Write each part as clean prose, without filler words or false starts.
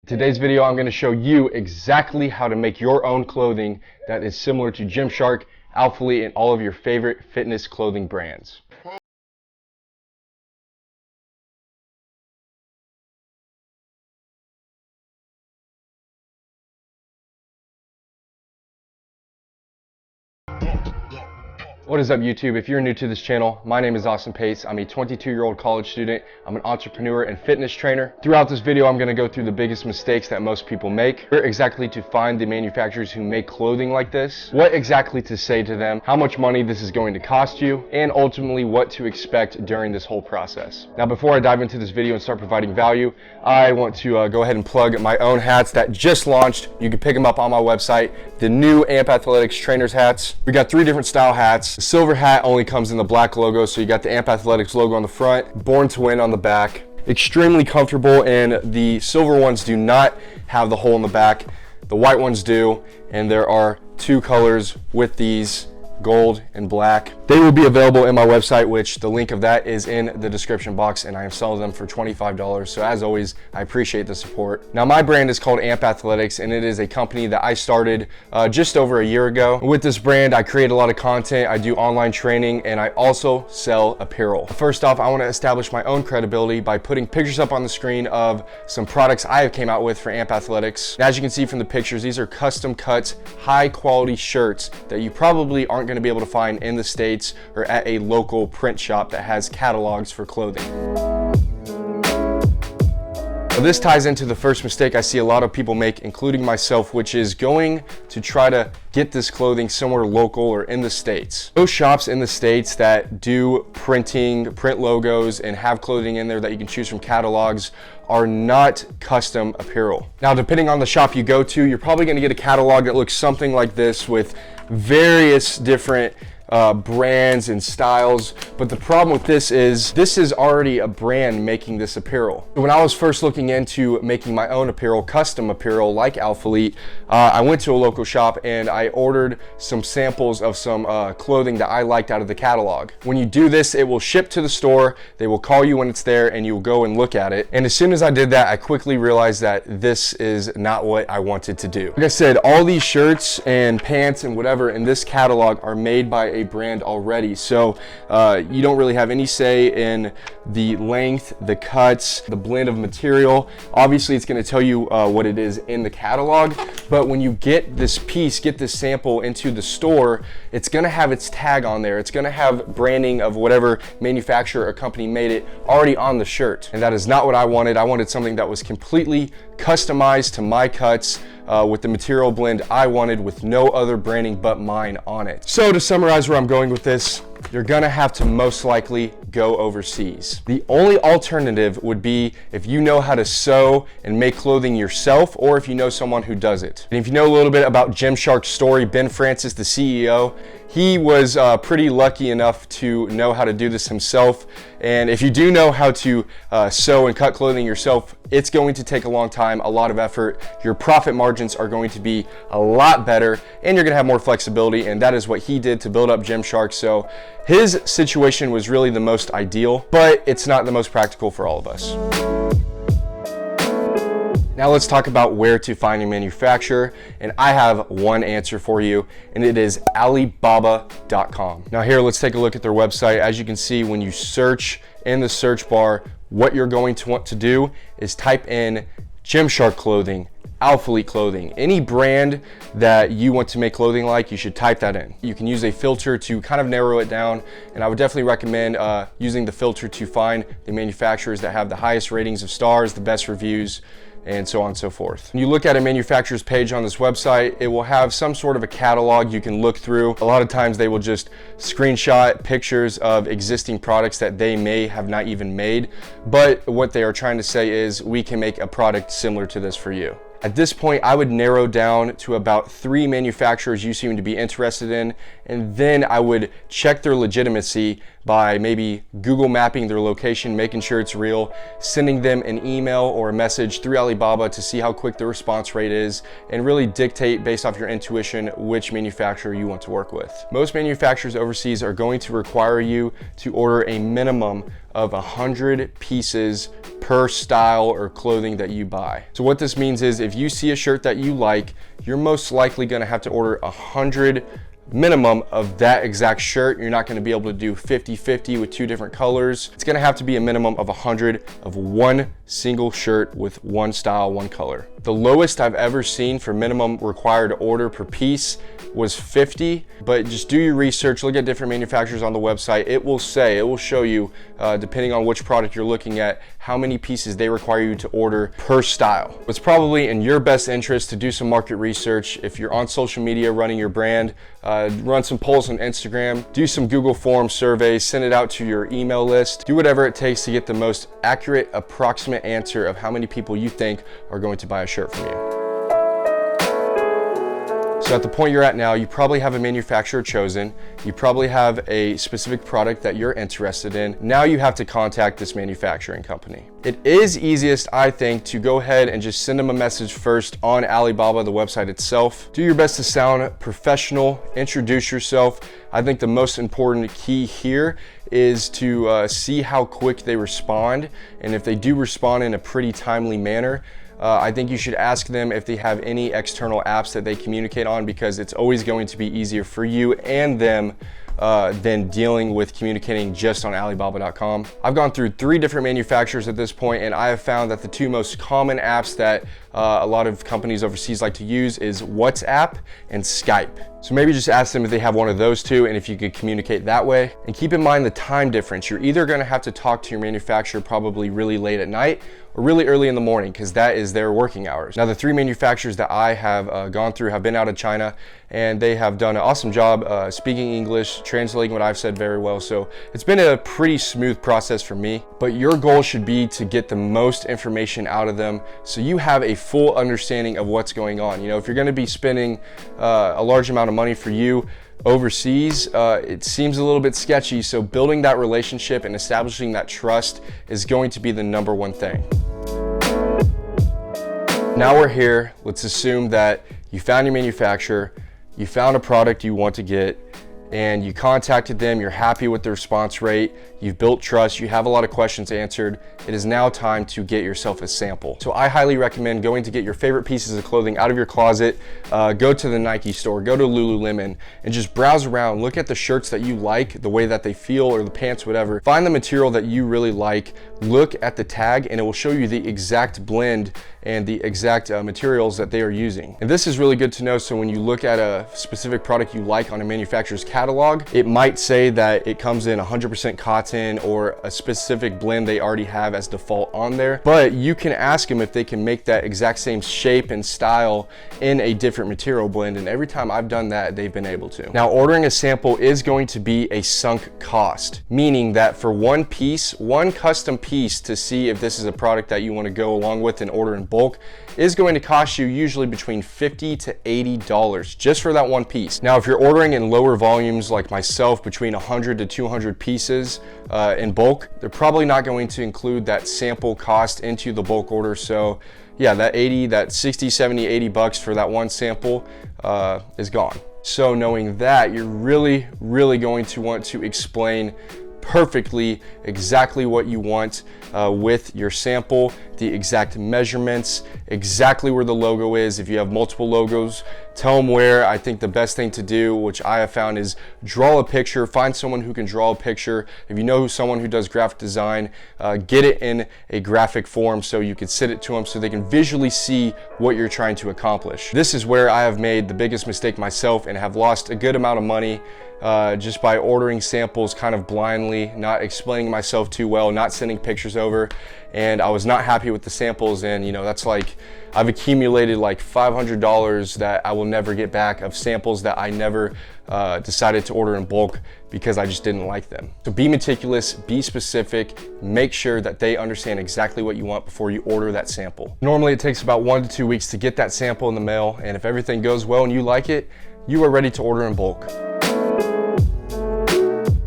Today's video, I'm going to show you exactly how to make your own clothing that is similar to Gymshark, Alphalete, and all of your favorite fitness clothing brands. What is up, YouTube? If you're new to this channel, my name is Austin Pace. I'm a 22-year-old college student. I'm an entrepreneur and fitness trainer. Throughout this video, I'm going to go through the biggest mistakes that most people make, where exactly to find the manufacturers who make clothing like this, what exactly to say to them, how much money this is going to cost you, and ultimately what to expect during this whole process. Now, before I dive into this video and start providing value, I want to go ahead and plug my own hats that just launched. You can pick them up on my website, the new AMP Athletics trainers hats. We got 3 different style hats. The silver hat only comes in the black logo, so you got the AMP Athletics logo on the front, Born to Win on the back. Extremely comfortable, and the silver ones do not have the hole in the back. The white ones do, and there are 2 colors with these, gold and black. They will be available in my website, which the link of that is in the description box, and I am selling them for $25. So as always, I appreciate the support. Now, my brand is called AMP Athletics, and it is a company that I started just over a year ago. With this brand, I create a lot of content, I do online training, and I also sell apparel. First off, I want to establish my own credibility by putting pictures up on the screen of some products I have came out with for AMP Athletics. And as you can see from the pictures, these are custom cut, high quality shirts that you probably aren't going to be able to find in the States or at a local print shop that has catalogs for clothing. So this ties into the first mistake I see a lot of people make, including myself, which is going to try to get this clothing somewhere local or in the States. Those shops in the States that do printing, print logos, and have clothing in there that you can choose from catalogs are not custom apparel. Now, depending on the shop you go to, you're probably gonna get a catalog that looks something like this with various different brands and styles, but the problem with this is already a brand making this apparel. When I was first looking into making my own apparel, custom apparel like Alphalete, I went to a local shop and I ordered some samples of some clothing that I liked out of the catalog. When you do this, it will ship to the store, they will call you when it's there, and you'll go and look at it. And as soon as I did that, I quickly realized that this is not what I wanted to do. Like I said, all these shirts and pants and whatever in this catalog are made by a brand already, so you don't really have any say in the length, the cuts, the blend of material. Obviously, it's going to tell you what it is in the catalog, but when you get this piece, get this sample into the store, it's going to have its tag on there. It's going to have branding of whatever manufacturer or company made it already on the shirt, and that is not what I wanted. I wanted something that was completely customized to my cuts, with the material blend I wanted, with no other branding but mine on it. So to summarize where I'm going with this, you're gonna have to most likely go overseas. The only alternative would be if you know how to sew and make clothing yourself, or if you know someone who does it. And if you know a little bit about Gymshark's story, Ben Francis, the CEO, he was pretty lucky enough to know how to do this himself. And if you do know how to sew and cut clothing yourself, it's going to take a long time, a lot of effort. Your profit margins are going to be a lot better, and you're gonna have more flexibility, and that is what he did to build up Gymshark. So his situation was really the most ideal, but it's not the most practical for all of us. Now let's talk about where to find a manufacturer, and I have one answer for you, and it is Alibaba.com. Now here, let's take a look at their website. As you can see, when you search in the search bar, what you're going to want to do is type in Gymshark clothing, Alphalete clothing, any brand that you want to make clothing like, you should type that in. You can use a filter to kind of narrow it down, and I would definitely recommend using the filter to find the manufacturers that have the highest ratings of stars, the best reviews, and so on and so forth. When you look at a manufacturer's page on this website, it will have some sort of a catalog you can look through. A lot of times they will just screenshot pictures of existing products that they may have not even made, but what they are trying to say is we can make a product similar to this for you. At this point, I would narrow down to about 3 manufacturers you seem to be interested in, and then I would check their legitimacy by maybe Google mapping their location, making sure it's real, sending them an email or a message through Alibaba to see how quick the response rate is, and really dictate based off your intuition which manufacturer you want to work with. Most manufacturers overseas are going to require you to order a minimum of 100 pieces per style or clothing that you buy. So what this means is if you see a shirt that you like, you're most likely going to have to order 100 minimum of that exact shirt. You're not going to be able to do 50-50 with two different colors. It's going to have to be a minimum of 100 of one single shirt with one style, one color. The lowest I've ever seen for minimum required order per piece was 50, but just do your research, look at different manufacturers on the website. It will show you, depending on which product you're looking at, how many pieces they require you to order per style. It's probably in your best interest to do some market research. If you're on social media running your brand, run some polls on Instagram, do some Google form surveys, send it out to your email list, do whatever it takes to get the most accurate, approximate answer of how many people you think are going to buy a shirt from you. So at the point you're at now, you probably have a manufacturer chosen. You probably have a specific product that you're interested in. Now you have to contact this manufacturing company. It is easiest, I think, to go ahead and just send them a message first on Alibaba, the website itself. Do your best to sound professional, introduce yourself. I think the most important key here is to see how quick they respond. And if they do respond in a pretty timely manner, I think you should ask them if they have any external apps that they communicate on, because it's always going to be easier for you and them than dealing with communicating just on Alibaba.com. I've gone through 3 different manufacturers at this point, and I have found that the 2 most common apps that a lot of companies overseas like to use is WhatsApp and Skype. So maybe just ask them if they have one of those 2 and if you could communicate that way. And keep in mind the time difference. You're either going to have to talk to your manufacturer probably really late at night or really early in the morning, because that is their working hours. Now, the 3 manufacturers that I have gone through have been out of China, and they have done an awesome job speaking English, translating what I've said very well. So it's been a pretty smooth process for me, but your goal should be to get the most information out of them so you have a full understanding of what's going on. You know, if you're going to be spending a large amount of money for you overseas, it seems a little bit sketchy. So building that relationship and establishing that trust is going to be the #1 thing. Now we're here. Let's assume that you found your manufacturer, you found a product you want to get, and you contacted them, you're happy with the response rate, you've built trust, you have a lot of questions answered. It is now time to get yourself a sample. So I highly recommend going to get your favorite pieces of clothing out of your closet, go to the Nike store, go to Lululemon, and just browse around, look at the shirts that you like, the way that they feel, or the pants, whatever. Find the material that you really like, look at the tag, and it will show you the exact blend and the exact materials that they are using. And this is really good to know, so when you look at a specific product you like on a manufacturer's catalog, it might say that it comes in 100% cotton or a specific blend they already have as default on there, but you can ask them if they can make that exact same shape and style in a different material blend, and every time I've done that, they've been able to. Now, ordering a sample is going to be a sunk cost, meaning that for one piece, one custom piece, to see if this is a product that you want to go along with and order in bulk, is going to cost you usually between $50 to $80 just for that one piece. Now, if you're ordering in lower volumes like myself, between 100 to 200 pieces in bulk, they're probably not going to include that sample cost into the bulk order. So yeah, that 60, 70, 80 bucks for that one sample is gone. So knowing that, you're really going to want to explain perfectly exactly what you want with your sample, the exact measurements, exactly where the logo is. If you have multiple logos, tell them where. I think the best thing to do, which I have found, is draw a picture. Find someone who can draw a picture. If you know someone who does graphic design, get it in a graphic form so you can send it to them so they can visually see what you're trying to accomplish. This is where I have made the biggest mistake myself and have lost a good amount of money just by ordering samples kind of blindly, not explaining myself too well, not sending pictures over, and I was not happy with the samples. And you know, that's like, I've accumulated like $500 that I will never get back of samples that I never decided to order in bulk because I just didn't like them. So be meticulous, be specific, make sure that they understand exactly what you want before you order that sample. Normally it takes about 1 to 2 weeks to get that sample in the mail, and if everything goes well and you like it, you are ready to order in bulk.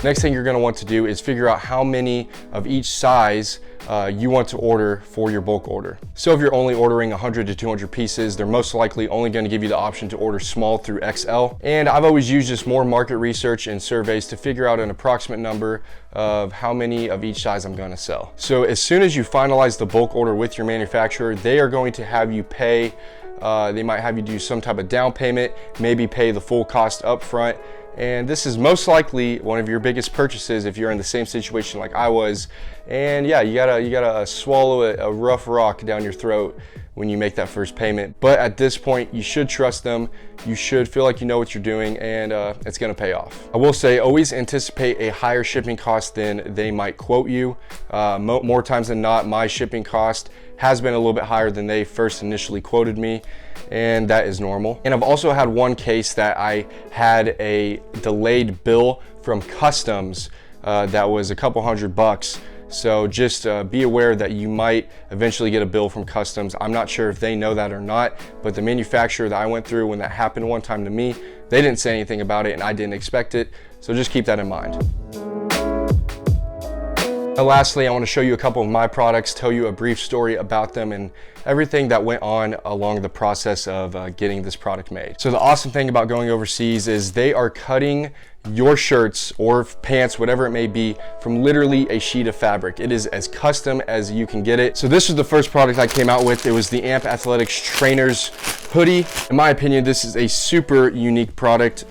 Next thing you're going to want to do is figure out how many of each size you want to order for your bulk order. So if you're only ordering 100 to 200 pieces, they're most likely only going to give you the option to order small through XL. And I've always used just more market research and surveys to figure out an approximate number of how many of each size I'm going to sell. So as soon as you finalize the bulk order with your manufacturer, they are going to have you pay, they might have you do some type of down payment, maybe pay the full cost up front. And this is most likely one of your biggest purchases if you're in the same situation like I was. And yeah, you gotta swallow a rough rock down your throat when you make that first payment. But at this point, you should trust them. You should feel like you know what you're doing, and it's gonna pay off. I will say, always anticipate a higher shipping cost than they might quote you. More times than not, my shipping cost has been a little bit higher than they first initially quoted me, and that is normal. And I've also had one case that I had a delayed bill from customs that was a couple $100. So just be aware that you might eventually get a bill from customs. I'm not sure if they know that or not, but the manufacturer that I went through when that happened one time to me, they didn't say anything about it and I didn't expect it. So just keep that in mind. And lastly, I want to show you a couple of my products, tell you a brief story about them and everything that went on along the process of getting this product made. So the awesome thing about going overseas is they are cutting your shirts or pants, whatever it may be, from literally a sheet of fabric. It is as custom as you can get it. So this was the first product I came out with. It was the AMP Athletics Trainers Hoodie. In my opinion, this is a super unique product.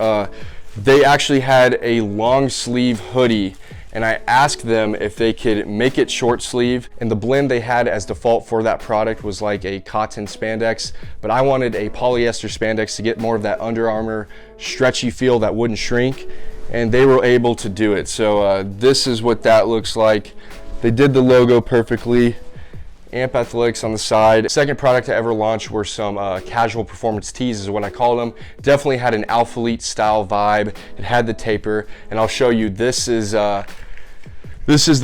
They actually had a long sleeve hoodie, and I asked them if they could make it short sleeve, and the blend they had as default for that product was like a cotton spandex, but I wanted a polyester spandex to get more of that Under Armour stretchy feel that wouldn't shrink, and they were able to do it. So this is what that looks like. They did the logo perfectly. AMP Athletics on the side. Second product I ever launched were some casual performance tees is what I call them. Definitely had an Alphalete style vibe. It had the taper, and I'll show you, this is the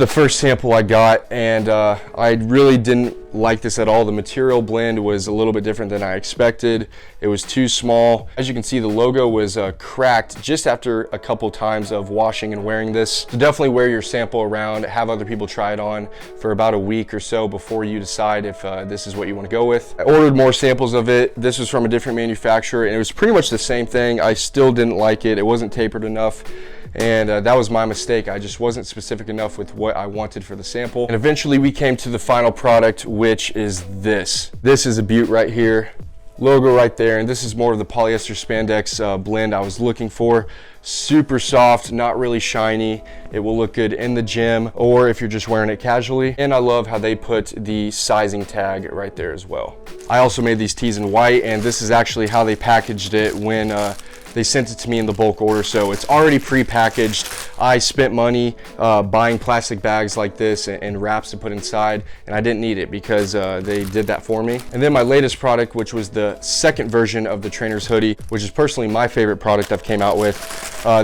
first sample I got, and I really didn't like this at all. The material blend was a little bit different than I expected. It was too small. As you can see, the logo was cracked just after a couple times of washing and wearing this. So definitely wear your sample around, have other people try it on for about a week or so before you decide if this is what you want to go with. I ordered more samples of it. This was from a different manufacturer, and it was pretty much the same thing. I still didn't like it. It wasn't tapered enough. And that was my mistake. I just wasn't specific enough with what I wanted for the sample. And eventually we came to the final product, which is this. This is a beaut right here. Logo right there, and this is more of the polyester spandex blend I was looking for. Super soft, not really shiny. It will look good in the gym or if you're just wearing it casually. And I love how they put the sizing tag right there as well. I also made these tees in white, and this is actually how they packaged it when they sent it to me in the bulk order. So it's already pre-packaged. I spent money buying plastic bags like this and wraps to put inside, and I didn't need it because they did that for me. And then my latest product, which was the second version of the Trainer's Hoodie, which is personally my favorite product I've came out with.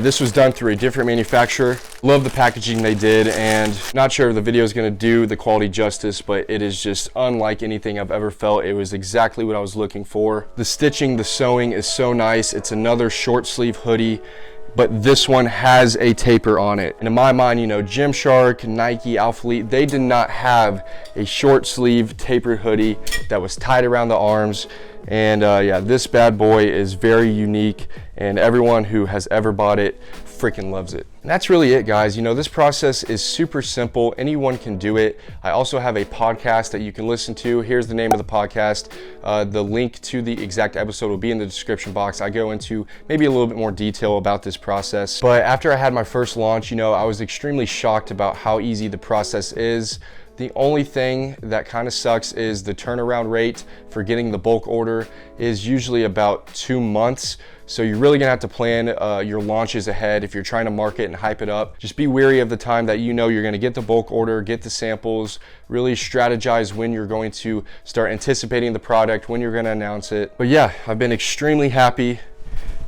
This was done through a different manufacturer. Love the packaging they did, and not sure if the video is going to do the quality justice, but it is just unlike anything I've ever felt. It was exactly what I was looking for. The stitching, the sewing is so nice. It's another short sleeve hoodie, but this one has a taper on it. And in my mind, you know, Gymshark, Nike, Alphalete, they did not have a short sleeve tapered hoodie that was tied around the arms. And yeah, this bad boy is very unique, and everyone who has ever bought it freaking loves it. And that's really it, guys. You know, this process is super simple. Anyone can do it. I also have a podcast that you can listen to. Here's the name of the podcast. The link to the exact episode will be in the description box. I go into maybe a little bit more detail about this process. But after I had my first launch, you know, I was extremely shocked about how easy the process is. The only thing that kind of sucks is the turnaround rate for getting the bulk order is usually about 2 months. So you're really gonna have to plan your launches ahead if you're trying to market and hype it up. Just be wary of the time that you know you're gonna get the bulk order, get the samples, really strategize when you're going to start anticipating the product, when you're gonna announce it. But yeah, I've been extremely happy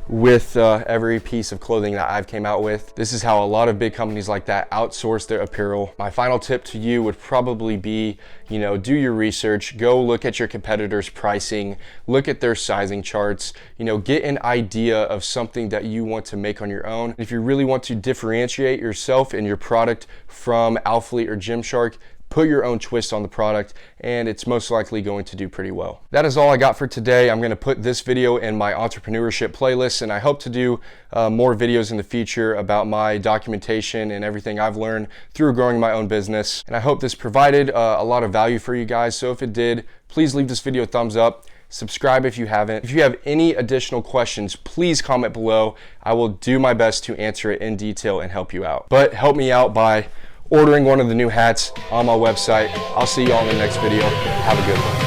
with every piece of clothing that I've came out with. This is how a lot of big companies like that outsource their apparel. My final tip to you would probably be, you know, do your research, go look at your competitors' pricing, look at their sizing charts, you know, get an idea of something that you want to make on your own. If you really want to differentiate yourself and your product from Alphalete or Gymshark, put your own twist on the product, and it's most likely going to do pretty well. That is all I got for today. I'm going to put this video in my entrepreneurship playlist, and I hope to do more videos in the future about my documentation and everything I've learned through growing my own business. And I hope this provided a lot of value for you guys. So if it did, please leave this video a thumbs up. Subscribe if you haven't. If you have any additional questions, please comment below. I will do my best to answer it in detail and help you out. But help me out by ordering one of the new hats on my website. I'll see you all in the next video. Have a good one.